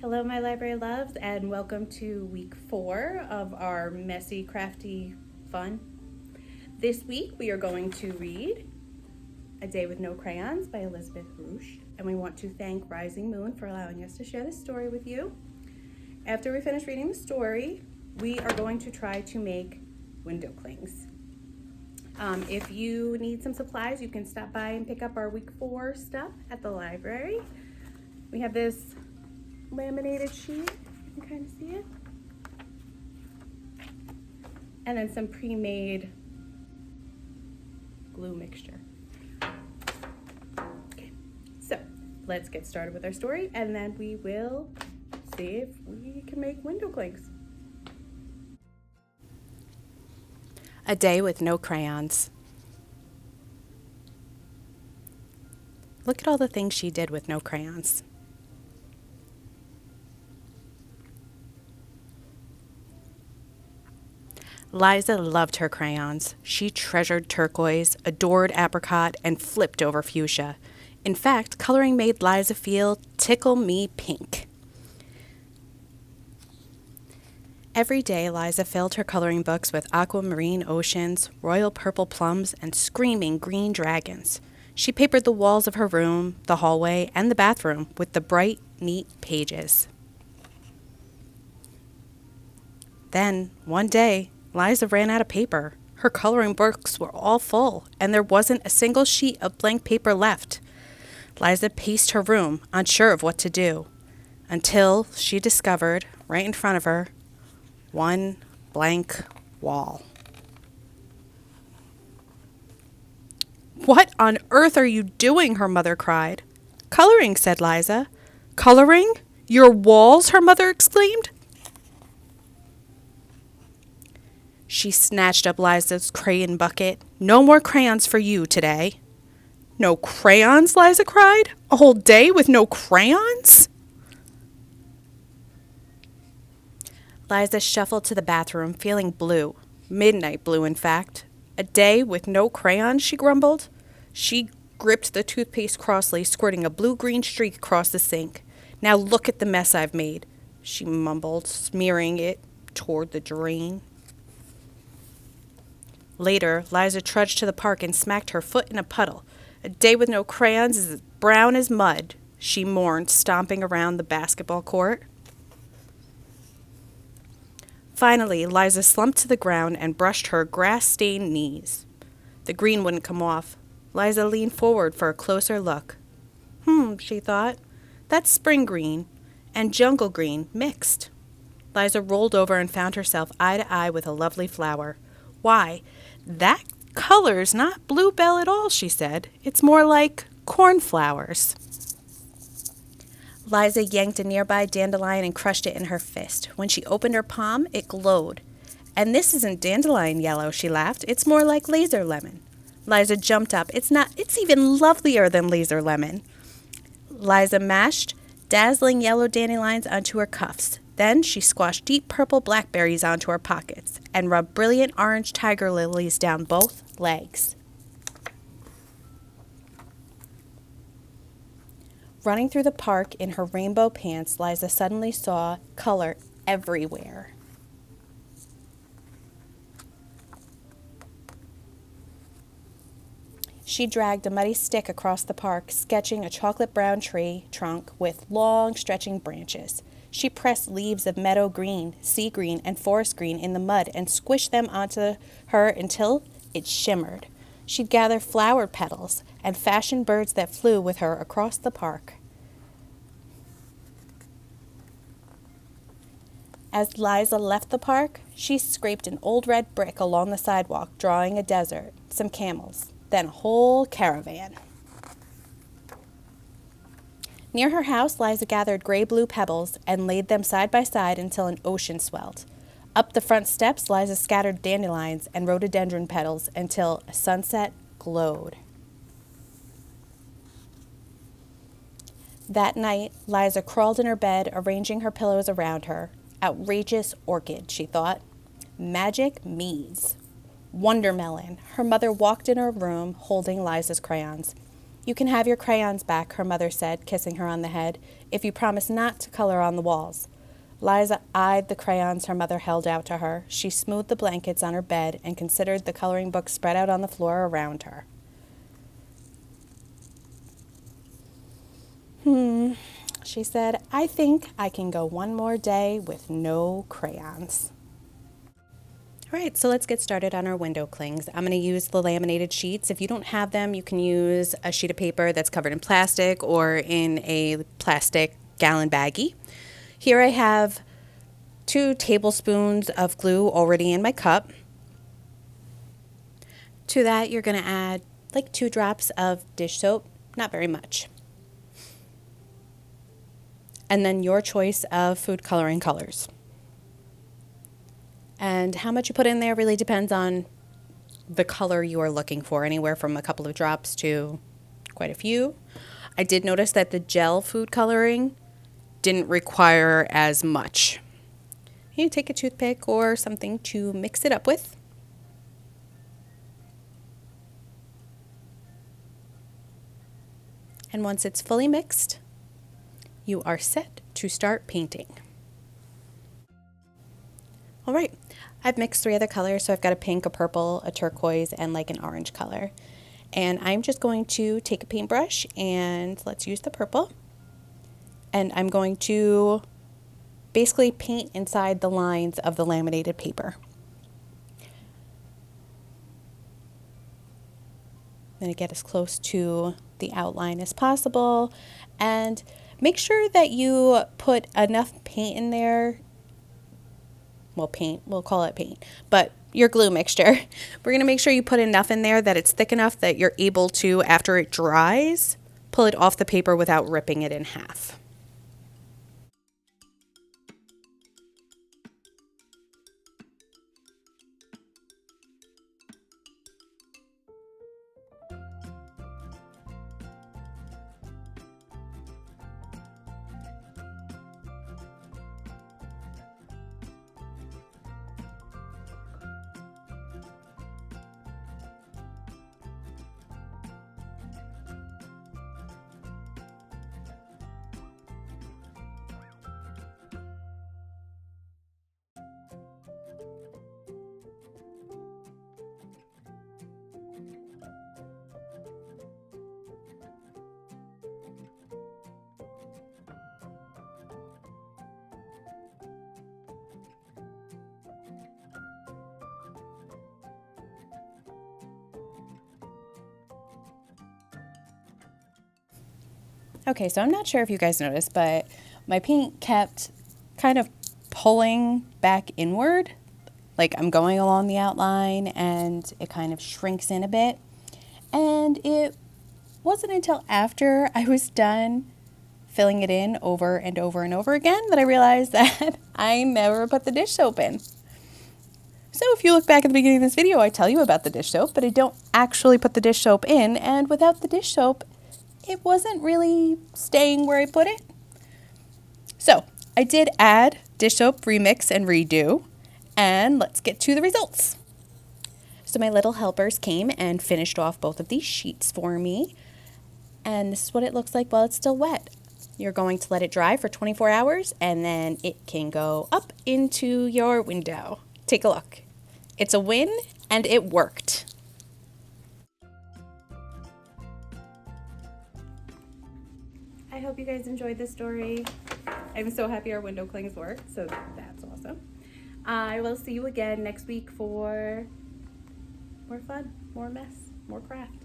Hello, my library loves, and welcome to week 4 of our messy, crafty fun. This week we are going to read A Day with No Crayons by Elizabeth Rush, and we want to thank Rising Moon for allowing us to share this story with you. After we finish reading the story, we are going to try to make window clings. If you need some supplies, you can stop by and pick up our week 4 stuff at the library. We have this laminated sheet, you can kind of see it, and then some pre-made glue mixture. Okay, so let's get started with our story, and then we will see if we can make window clings. A Day with No Crayons. Look at all the things she did with no crayons. Liza loved her crayons. She treasured turquoise, adored apricot, and flipped over fuchsia. In fact, coloring made Liza feel tickle me pink. Every day, Liza filled her coloring books with aquamarine oceans, royal purple plums, and screaming green dragons. She papered the walls of her room, the hallway, and the bathroom with the bright, neat pages. Then, one day, Liza ran out of paper. Her coloring books were all full, and there wasn't a single sheet of blank paper left. Liza paced her room, unsure of what to do, until she discovered, right in front of her, one blank wall. "What on earth are you doing?" her mother cried. "Coloring," said Liza. "Coloring? Your walls?" her mother exclaimed. She snatched up Liza's crayon bucket. "No more crayons for you today." "No crayons?" Liza cried. "A whole day with no crayons?" Liza shuffled to the bathroom, feeling blue. Midnight blue, in fact. "A day with no crayons," she grumbled. She gripped the toothpaste crossly, squirting a blue-green streak across the sink. "Now look at the mess I've made," she mumbled, smearing it toward the drain. Later, Liza trudged to the park and smacked her foot in a puddle. "A day with no crayons is as brown as mud," she mourned, stomping around the basketball court. Finally, Liza slumped to the ground and brushed her grass-stained knees. The green wouldn't come off. Liza leaned forward for a closer look. She thought. "That's spring green and jungle green mixed." Liza rolled over and found herself eye to eye with a lovely flower. "Why, that color's not bluebell at all," she said. "It's more like cornflowers." Liza yanked a nearby dandelion and crushed it in her fist. When she opened her palm, it glowed. "And this isn't dandelion yellow," she laughed. "It's more like laser lemon." Liza jumped up. It's even lovelier than laser lemon." Liza mashed dazzling yellow dandelions onto her cuffs. Then she squashed deep purple blackberries onto her pockets and rubbed brilliant orange tiger lilies down both legs. Running through the park in her rainbow pants, Liza suddenly saw color everywhere. She dragged a muddy stick across the park, sketching a chocolate brown tree trunk with long, stretching branches. She pressed leaves of meadow green, sea green, and forest green in the mud and squished them onto her until it shimmered. She'd gather flower petals and fashion birds that flew with her across the park. As Liza left the park, she scraped an old red brick along the sidewalk, drawing a desert, some camels, then a whole caravan. Near her house, Liza gathered gray-blue pebbles and laid them side by side until an ocean swelled. Up the front steps, Liza scattered dandelions and rhododendron petals until a sunset glowed. That night, Liza crawled in her bed, arranging her pillows around her. Outrageous orchid, she thought. Magic Mies. Wondermelon. Her mother walked in her room holding Liza's crayons. "You can have your crayons back," her mother said, kissing her on the head, "if you promise not to color on the walls." Liza eyed the crayons her mother held out to her. She smoothed the blankets on her bed and considered the coloring books spread out on the floor around her. She said, "I think I can go one more day with no crayons." All right, so let's get started on our window clings. I'm going to use the laminated sheets. If you don't have them, you can use a sheet of paper that's covered in plastic or in a plastic gallon baggie. Here I have 2 tablespoons of glue already in my cup. To that, you're going to add like 2 drops of dish soap, not very much. And then your choice of food coloring colors. And how much you put in there really depends on the color you are looking for, anywhere from a couple of drops to quite a few. I did notice that the gel food coloring didn't require as much. You take a toothpick or something to mix it up with. And once it's fully mixed, you are set to start painting. All right, I've mixed 3 other colors, so I've got a pink, a purple, a turquoise, and like an orange color. And I'm just going to take a paintbrush, and let's use the purple. And I'm going to basically paint inside the lines of the laminated paper. I'm going to get as close to the outline as possible, and make sure that you put enough paint in there. Well, paint, we'll call it paint, but your glue mixture. We're going to make sure you put enough in there that it's thick enough that you're able to, after it dries, pull it off the paper without ripping it in half. Okay, so I'm not sure if you guys noticed, but my paint kept kind of pulling back inward. Like I'm going along the outline and it kind of shrinks in a bit. And it wasn't until after I was done filling it in over and over and over again that I realized that I never put the dish soap in. So if you look back at the beginning of this video, I tell you about the dish soap, but I don't actually put the dish soap in. And without the dish soap, it wasn't really staying where I put it. So I did add dish soap, remix, and redo. And let's get to the results. So my little helpers came and finished off both of these sheets for me. And this is what it looks like while it's still wet. You're going to let it dry for 24 hours and then it can go up into your window. Take a look. It's a win and it worked. I hope you guys enjoyed this story. I'm so happy our window clings worked, so that's awesome. I will see you again next week for more fun, more mess, more craft.